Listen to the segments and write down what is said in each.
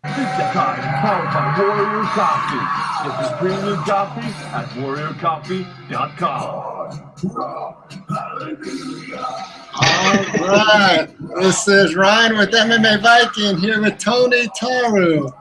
Fika time is powered by Warrior Coffee. Get your premium coffee at warriorcoffee.com. All right, this is Ryan with MMA Viking here with Toni Tauru.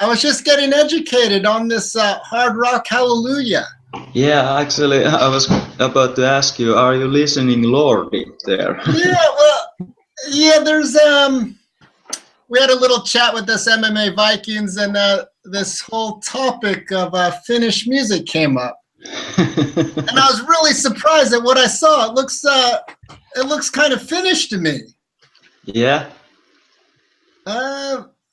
I was just getting educated on this hard rock hallelujah. Yeah, actually, I was about to ask you, are you listening Lordy there? There's we had a little chat with this MMA Vikings, and this whole topic of Finnish music came up. And I was really surprised at what I saw. It looks kind of Finnish to me. Yeah.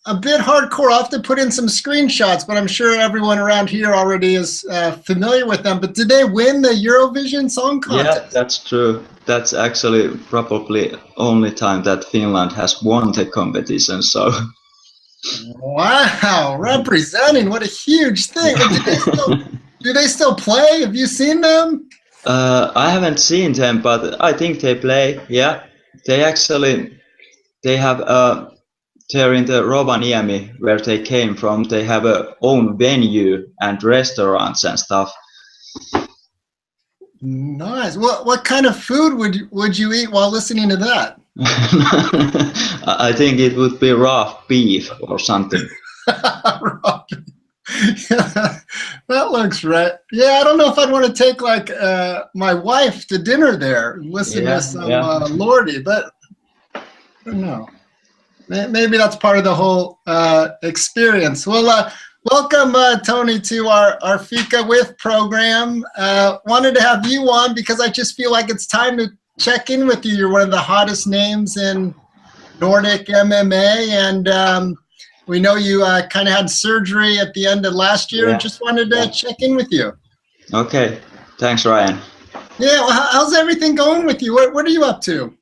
A bit hardcore. I'll have to put in some screenshots, but I'm sure everyone around here already is familiar with them. But did they win the Eurovision Song Contest? Yeah, that's true. That's actually probably only time that Finland has won the competition. So. Wow, representing! What a huge thing. Do they still play? Have you seen them? I haven't seen them, but I think they play. Yeah, they have there in the Rovaniemi, where they came from, they have a own venue and restaurants and stuff. Nice. What kind of food would you eat while listening to that? I think it would be raw beef or something. Raw beef. Yeah, that looks right. Yeah, I don't know if I'd want to take like my wife to dinner there and listen to some Lordy, but I don't know. Maybe that's part of the whole experience. Well, welcome, Toni, to our Fika With program. Wanted to have you on because I just feel like it's time to check in with you. You're one of the hottest names in Nordic MMA, and we know you kind of had surgery at the end of last year. And just wanted to check in with you. Okay, thanks, Ryan. Yeah, well, how's everything going with you? What are you up to?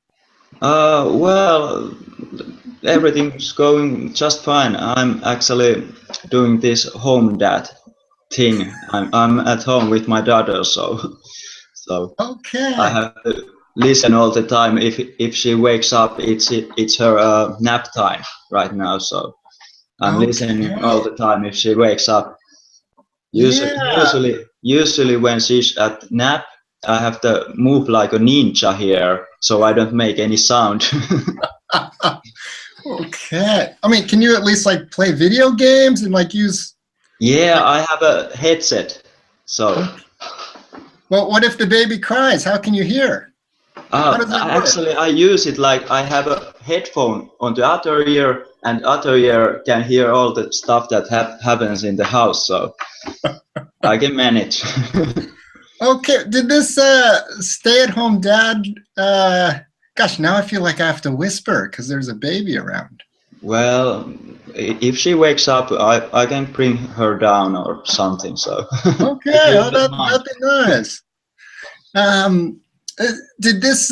Well, everything's going just fine. I'm actually doing this home dad thing. I'm at home with my daughter, so okay. I have to listen all the time. If she wakes up, it's her nap time right now, so I'm listening all the time if she wakes up. Usually when she's at nap, I have to move like a ninja here, so I don't make any sound. Okay. I mean, can you at least like play video games and like use? Yeah, I have a headset. So. Well, what if the baby cries? How can you hear? Actually, I use it like I have a headphone on the other ear, and other ear can hear all the stuff that happens in the house. So I can manage. Okay. Did this stay-at-home dad? Gosh, now I feel like I have to whisper because there's a baby around. Well, if she wakes up, I can bring her down or something. So. Okay, that'd be nice. Did this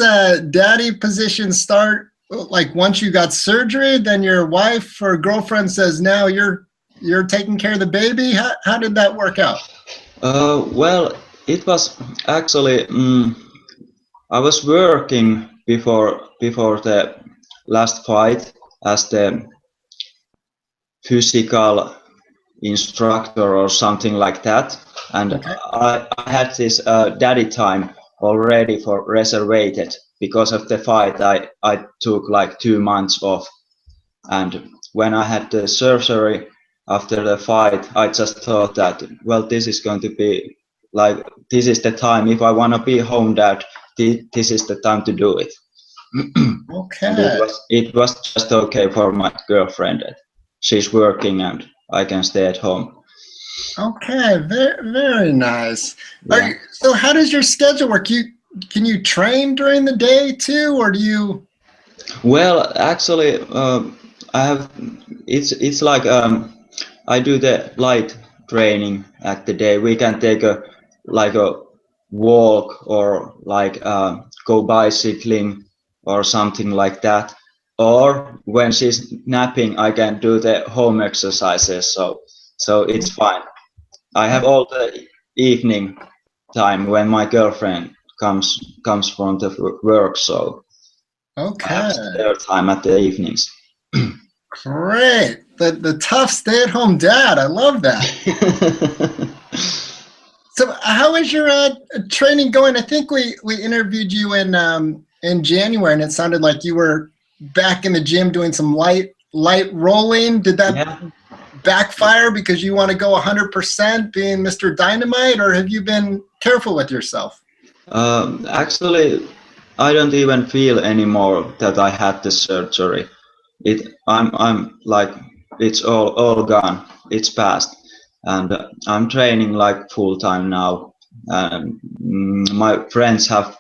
daddy position start like once you got surgery? Then your wife or girlfriend says now you're taking care of the baby. How did that work out? Well, it was actually I was working before the last fight as the physical instructor or something like that, and I had this daddy time already for reserved because of the fight. I took like 2 months off, and when I had the surgery after the fight, I just thought that, well, this is going to be like, this is the time. If I want to be home dad, this is the time to do it. Okay. It was just okay for my girlfriend. She's working and I can stay at home. Okay, very, very nice. Yeah. So how does your schedule work? Can you train during the day too, or do you? Well, actually, I have. It's like I do the light training at the day. We can take a walk or like go bicycling or something like that. Or when she's napping, I can do the home exercises. So it's fine. I have all the evening time when my girlfriend comes from the work. So Okay. I have spare time at the evenings. Great. the tough stay-at-home dad. I love that. So how is your training going? I think we interviewed you in January, and it sounded like you were back in the gym doing some light rolling. Did that backfire because you want to go 100% being Mr. Dynamite, or have you been careful with yourself? Actually, I don't even feel anymore that I had the surgery. I'm like, it's all gone. It's past, and I'm training like full time now. My friends have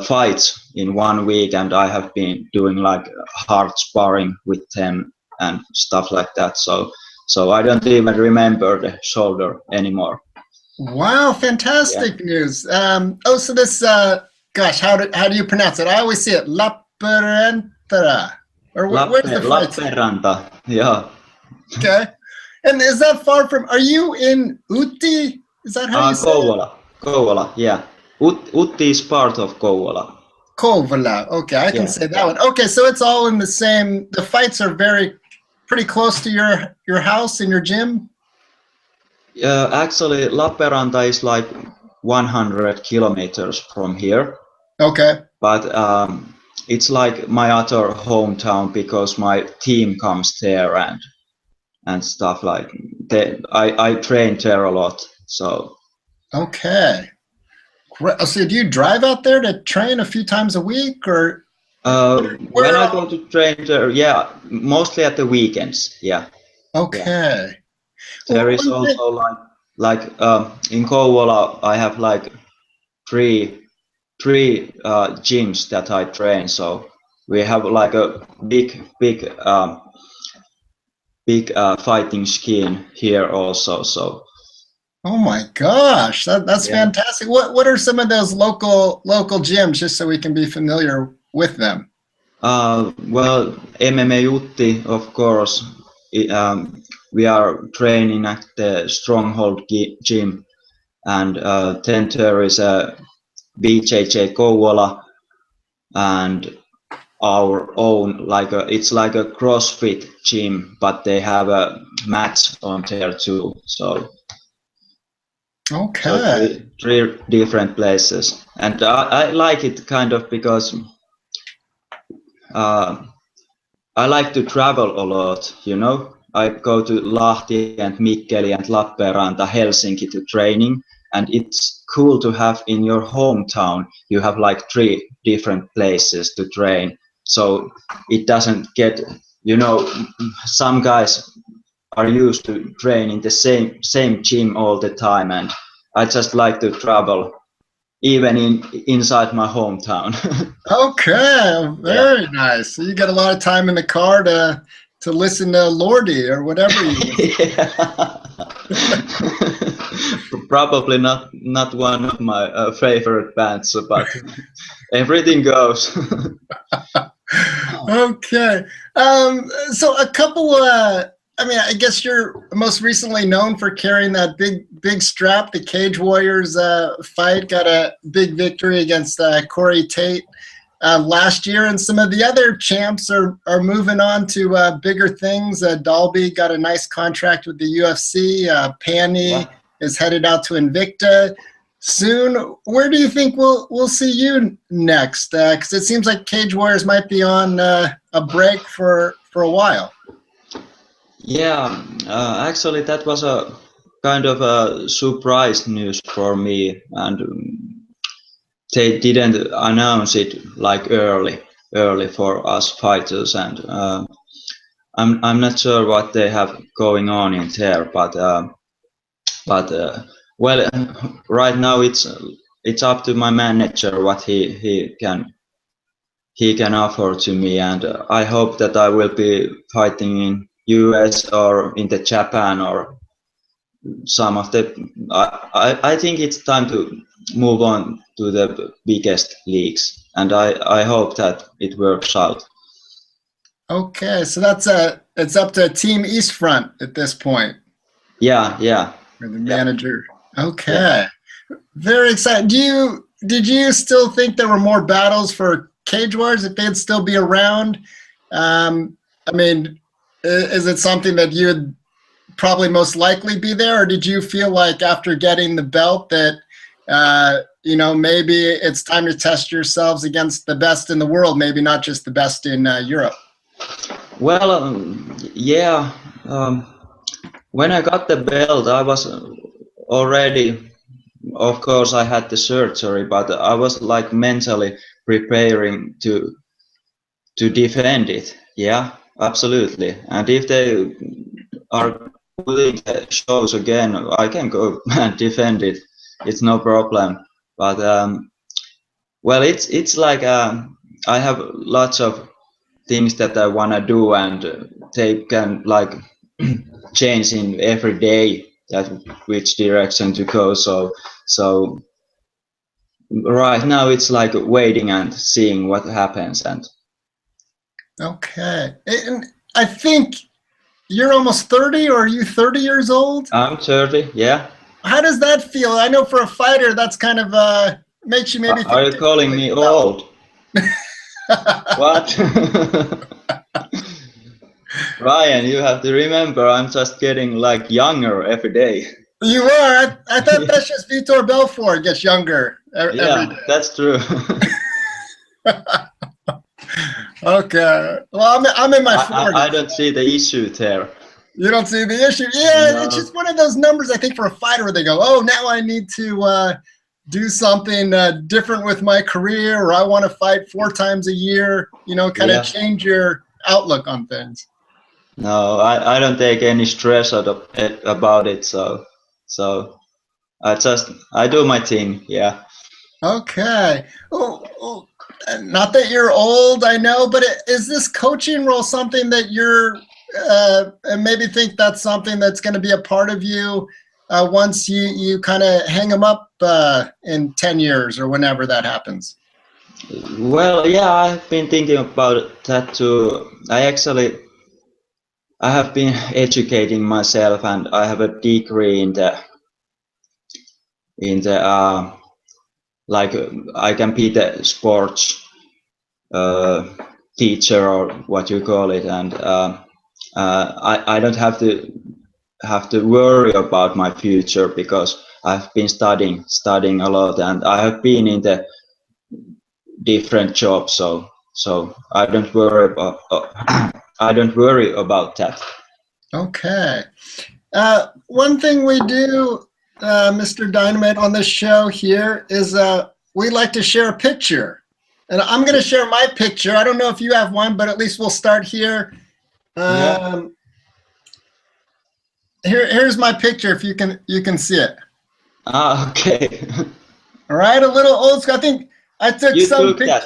fights in 1 week, and I have been doing like hard sparring with them and stuff like that. So I don't even remember the shoulder anymore. Wow, fantastic news. So this, gosh, how do you pronounce it? I always see it, Lappeenranta. Or where's the fight? Lappeenranta, yeah. Okay. And is that far from, are you in Utti? Is that how you say it? Kouvola, yeah. Utti is part of Kouvola. Kouvola, okay, I can say that one. Okay, so it's all in the same, the fights are pretty close to your house and your gym? Actually, Lappeenranta is like 100 kilometers from here. Okay. But it's like my other hometown because my team comes there and stuff like that. I train there a lot. So. Okay. So do you drive out there to train a few times a week, or? When I go to train there, yeah, mostly at the weekends, yeah. Okay. Yeah. There is also like in Kouvola, I have like three gyms that I train. So we have like a big fighting scheme here also. So. Oh my gosh, that's fantastic. What are some of those local gyms, just so we can be familiar with them? Well, MMAViking, of course. We are training at the Stronghold gym, and then there is a BJJ Kouvola, and our own it's like a CrossFit gym, but they have a mats on there too. So. Okay. So three different places, and I like it kind of because I like to travel a lot. You know, I go to Lahti and Mikkeli and Lappeenranta, Helsinki to training, and it's cool to have in your hometown. You have like 3 different places to train, so it doesn't get. You know, some guys are used to train in the same gym all the time, and I just like to travel even inside my hometown. Okay, very nice. So you get a lot of time in the car to listen to Lordi or whatever you Probably not one of my favorite bands, but everything goes. Okay. So a couple I guess you're most recently known for carrying that big strap. The Cage Warriors fight got a big victory against Corey Tate last year, and some of the other champs are moving on to bigger things. Dalby got a nice contract with the UFC. Pani is headed out to Invicta soon. Where do you think we'll see you next? Because it seems like Cage Warriors might be on a break for a while. Yeah, actually that was a kind of a surprise news for me, and they didn't announce it like early for us fighters, and I'm not sure what they have going on in there, but well, right now it's up to my manager what he can offer to me, and I hope that I will be fighting in US or in the Japan or some of the. I think it's time to move on to the biggest leagues, and I hope that it works out. Okay, so it's up to Team East Front at this point. Yeah. For the manager. Okay. Yeah. Very exciting. Did you still think there were more battles for Cage Wars if they'd still be around? I mean, is it something that you would probably most likely be there, or did you feel like after getting the belt that maybe it's time to test yourselves against the best in the world, maybe not just the best in Europe? Well, yeah. When I got the belt, I was already, of course, I had the surgery, but I was like mentally preparing to defend it. Yeah, absolutely. And if they are putting the shows again, I can go and defend it. It's no problem. But well, it's like I have lots of things that I wanna do, and they can like change in every day that which direction to go. So right now it's like waiting and seeing what happens. And okay, and I think you're almost 30, or are you 30 years old? I'm 30. Yeah. How does that feel? I know for a fighter, that's kind of makes you maybe. Are you calling me old? What? Ryan, you have to remember, I'm just getting like younger every day. You are. I thought that's just Vitor Belfort gets younger every day. That's true. Okay. Well, I'm in my 40s. I don't see the issue there. You don't see the issue? Yeah, No. It's just one of those numbers, I think, for a fighter where they go, oh, now I need to do something different with my career, or I want to fight 4 times a year, kind of change your outlook on things. No, I don't take any stress about it, so I do my thing. Yeah. Okay. Oh, not that you're old, I know, but is this coaching role something that you're and maybe think that's something that's going to be a part of you once you kind of hang them up in 10 years or whenever that happens? Well, yeah, I've been thinking about that too. I have been educating myself, and I have a degree in the like I can be the sports teacher, or what you call it, and I don't have to worry about my future because I've been studying a lot, and I have been in the different jobs, so I don't worry about that. Okay. One thing we do, Mr. Dynamite, on this show here is we like to share a picture. And I'm going to share my picture. I don't know if you have one, but at least we'll start here. Here's my picture, if you can see it. Okay. All right, a little old school. I think I took some pictures.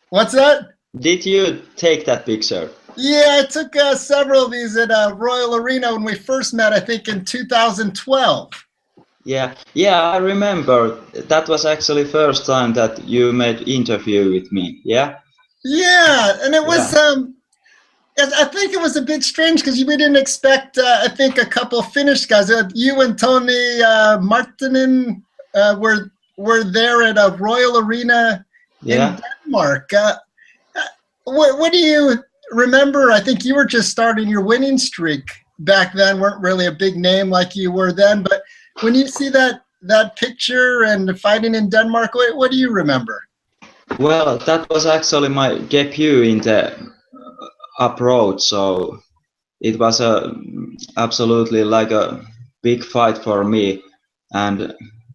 What's that? Did you take that picture? Yeah, I took several of these at Royal Arena when we first met, I think in 2012. Yeah, I remember. That was actually first time that you made interview with me. Yeah. Yeah, and it was I think it was a bit strange because we didn't expect. I think a couple of Finnish guys. You and Toni Marttinen were there at a Royal Arena in Denmark. What do you remember? I think you were just starting your winning streak back then. Weren't really a big name like you were then, but when you see that picture and fighting in Denmark, what do you remember? Well, that was actually my debut in the approach, so it was absolutely like a big fight for me. And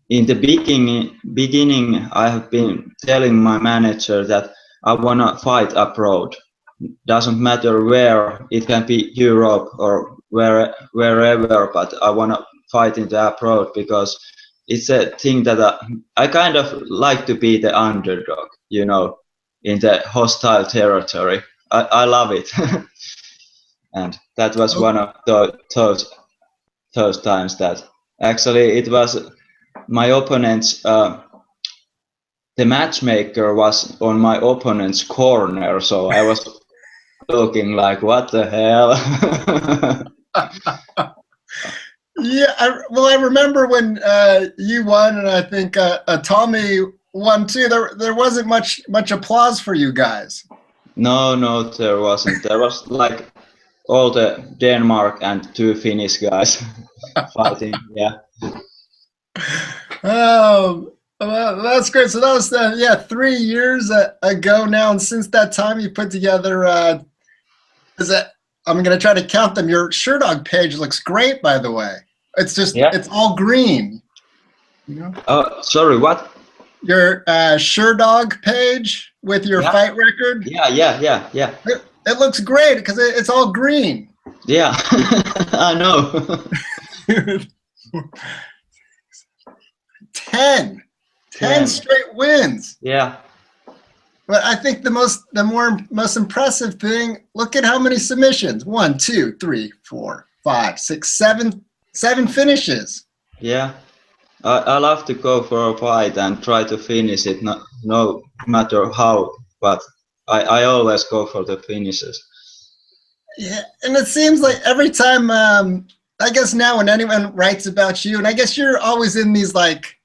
in the beginning, I have been telling my manager that I wanna fight abroad. Doesn't matter where, it can be Europe or wherever, but I wanna fight in the abroad because it's a thing that I kind of like to be the underdog, in the hostile territory. I love it. And that was one of those times that actually it was my opponent's the matchmaker was on my opponent's corner, so I was looking like, what the hell? Yeah, I remember when you won, and I think Tommy won too. There wasn't much applause for you guys. No, there wasn't. There was like all the Denmark and 2 Finnish guys fighting. Yeah. Oh, well, that's great. So that was 3 years ago now, and since that time you put together. I'm going to try to count them. Your Sherdog page looks great, by the way. It's just it's all green. You know? Oh, sorry, what? Your Sherdog page with your fight record. Yeah. It looks great because it's all green. Yeah, I know. 10 straight wins. Yeah. But I think the most impressive thing, look at how many submissions. 1, 2, 3, 4, 5, 6, 7 finishes. Yeah. I love to go for a fight and try to finish it, no matter how, but I always go for the finishes. Yeah, and it seems like every time, I guess now when anyone writes about you, and I guess you're always in these like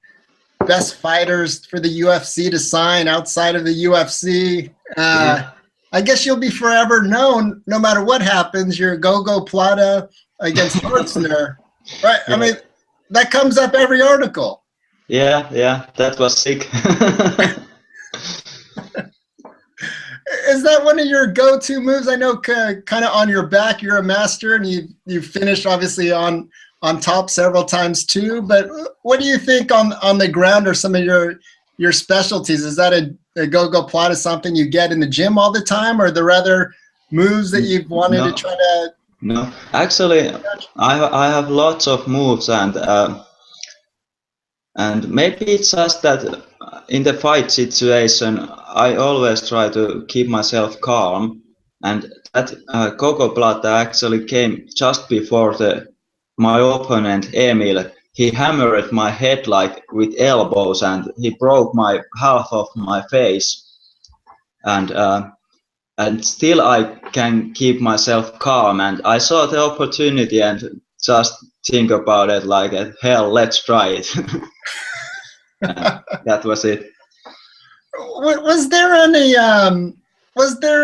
best fighters for the UFC to sign outside of the UFC. I guess you'll be forever known no matter what happens. You're Gogo Plata against Schwartzner, right? Yeah. I mean, that comes up every article. Yeah, that was sick. Is that one of your go-to moves? I know kind of on your back, you're a master, and you finished obviously on top several times too. But what do you think on the ground are some of your specialties? Is that a go-go plot is something you get in the gym all the time, or are there other moves that you've wanted to try to? No, actually, I have lots of moves, and maybe it's just that in the fight situation, I always try to keep myself calm, and that Coco Plata actually came just before my opponent Emil. He hammered my head like with elbows, and he broke half of my face, and still I can keep myself calm, and I saw the opportunity and just think about it like, hell, let's try it. That was it. Was there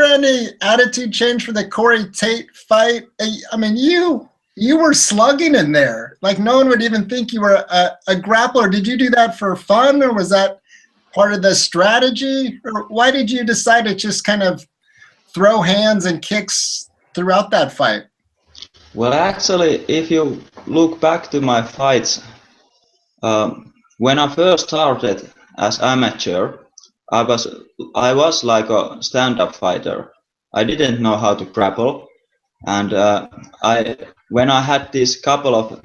any attitude change for the Corey Tate fight? I mean, you were slugging in there. Like no one would even think you were a grappler. Did you do that for fun, or was that part of the strategy? Or why did you decide to just kind of throw hands and kicks throughout that fight? Well, actually, if you look back to my fights, when I first started as amateur, I was like a stand-up fighter. I didn't know how to grapple, and when I had these couple of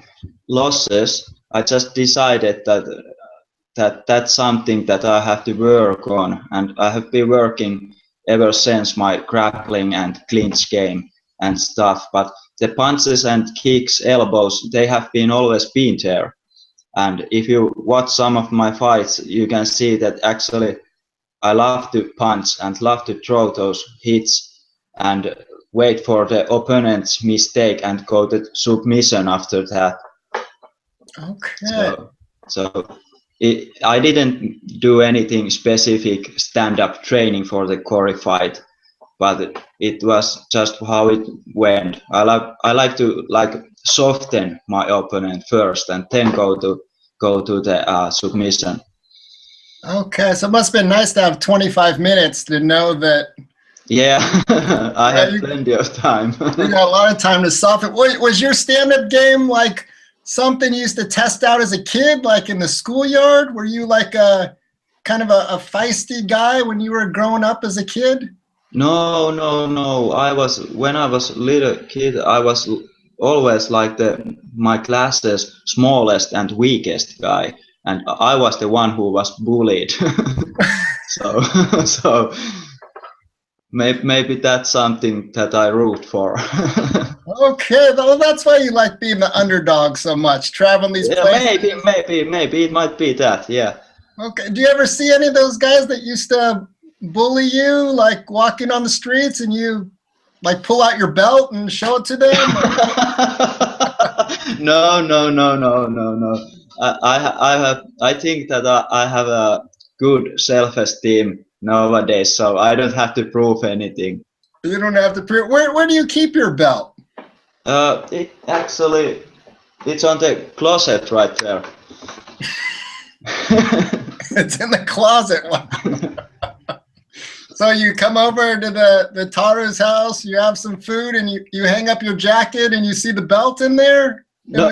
losses, I just decided that that's something that I have to work on, and I have been working ever since my grappling and clinch game and stuff. But the punches and kicks, elbows, they have always been there. And if you watch some of my fights, you can see that actually I love to punch and love to throw those hits and wait for the opponent's mistake and go to submission after that. Okay. So I didn't do anything specific stand-up training for the Corey fight, but it was just how it went. I like to soften my opponent first and then go to the submission. Okay, so it must have been nice to have 25 minutes to know that. Yeah, I had plenty of time. You got a lot of time to soften. Was your stand-up game like something you used to test out as a kid, like in the schoolyard? Were you like a kind of a feisty guy when you were growing up as a kid? No. When I was a little kid, I was always like my class's smallest and weakest guy, and I was the one who was bullied. so maybe that's something that I root for. Okay, well, that's why you like being the underdog so much, traveling these places. Maybe it might be that. Yeah. Okay. Do you ever see any of those guys that used to bully you, like walking on the streets, and you like pull out your belt and show it to them? No. I think that I have a good self-esteem nowadays, so I don't have to prove anything. You don't have to prove. Where do you keep your belt? It actually, it's on the closet right there. It's in the closet. So you come over to the Tauru's house, you have some food, and you hang up your jacket, and you see the belt in there? No,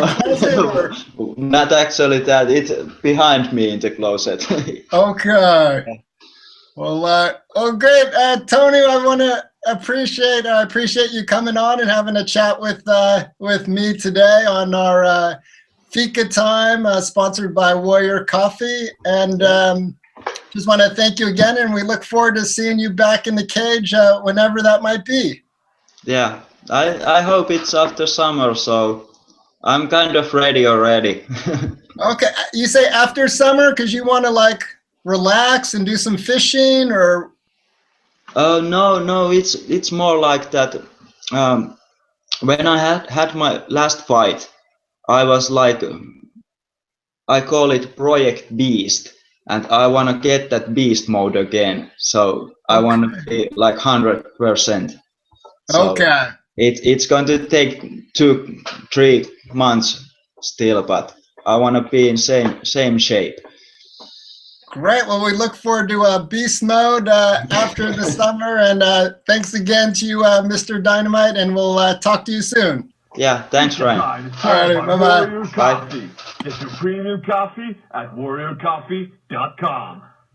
not actually that. It's behind me in the closet. Okay. Well, great, Toni. I want to appreciate you coming on and having a chat with me today on our Fika time, sponsored by Warrior Coffee, and just want to thank you again. And we look forward to seeing you back in the cage whenever that might be. Yeah, I hope it's after summer, so I'm kind of ready already. Okay, you say after summer because you want to like relax and do some fishing, or? Oh no, it's more like that. When I had my last fight, I was like, I call it Project Beast, and I want to get that beast mode again. So I want to be like 100%. So okay. It's going to take 2-3 months still, but I want to be in same shape. Great. Well, we look forward to beast mode after the summer, and thanks again to you, Mr. Dynamite, and we'll talk to you soon. Yeah, thanks, Ryan. All right, bye-bye. Warrior Coffee. Get your premium coffee at warriorcoffee.com.